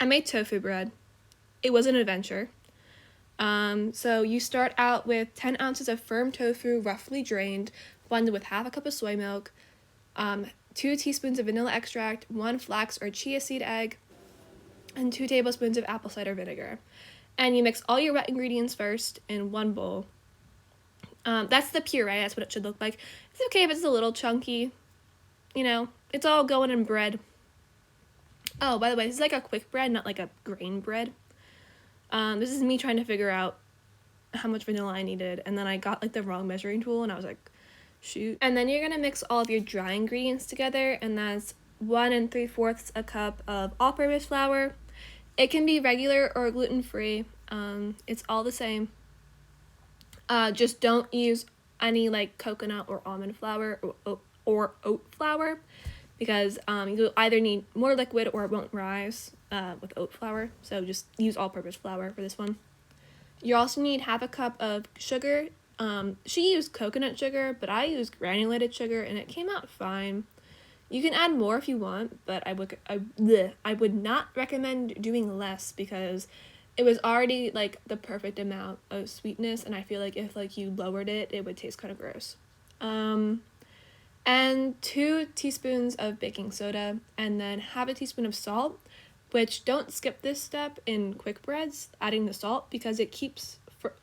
I made tofu bread. It was an adventure. So you start out with 10 ounces of firm tofu, roughly drained, blended with half a cup of soy milk, 2 teaspoons of vanilla extract, 1 flax or chia seed egg, and 2 tablespoons of apple cider vinegar. And you mix all your wet ingredients first in one bowl. That's the puree, that's what it should look like. It's okay if it's a little chunky, you know, it's all going in bread. Oh, by the way, this is like a quick bread, not like a grain bread. This is me trying to figure out how much vanilla I needed, and then I got like the wrong measuring tool, and I was like, shoot. And then you're gonna mix all of your dry ingredients together, and that's 1 3/4 a cup of all-purpose flour. It can be regular or gluten-free. It's all the same. Just don't use any like coconut or almond flour or oat flour, because you'll either need more liquid or it won't rise with oat flour. So just use all-purpose flour for this one. You also need half a cup of sugar. She used coconut sugar, but I used granulated sugar, and it came out fine. You can add more if you want, but I would not recommend doing less, because it was already like the perfect amount of sweetness, and I feel like if like you lowered it, it would taste kind of gross. And 2 teaspoons of baking soda, and then half a teaspoon of salt, which don't skip this step in quick breads, adding the salt, because it keeps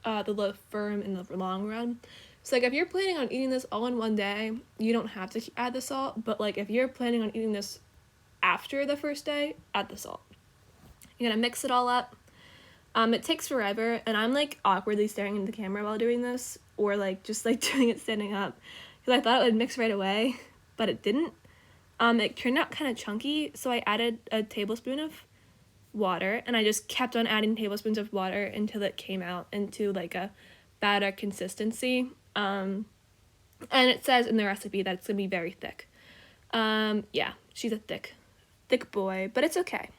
the loaf firm in the long run. So like if you're planning on eating this all in one day, you don't have to add the salt, but like if you're planning on eating this after the first day, add the salt. You're gonna mix it all up. It takes forever, and I'm like awkwardly staring into the camera while doing this, or like just like doing it standing up, because I thought it would mix right away, but it didn't. It turned out kind of chunky, so I added a tablespoon of water, and I just kept on adding tablespoons of water until it came out into like a batter consistency. And it says in the recipe that it's gonna be very thick. Yeah, she's a thick boy, but it's okay.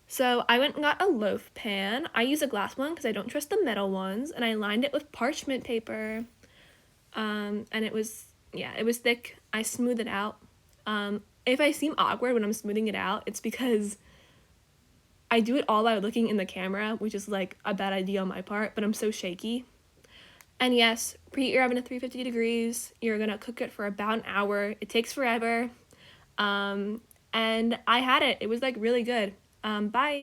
So I went and got a loaf pan. I use a glass one because I don't trust the metal ones, and I lined it with parchment paper. And it was thick. I smoothed it out. If I seem awkward when I'm smoothing it out, it's because I do it all by looking in the camera, which is like a bad idea on my part, but I'm so shaky. And yes, preheat your oven to 350 degrees. You're gonna cook it for about an hour. It takes forever. And I had it. It was like really good. Bye.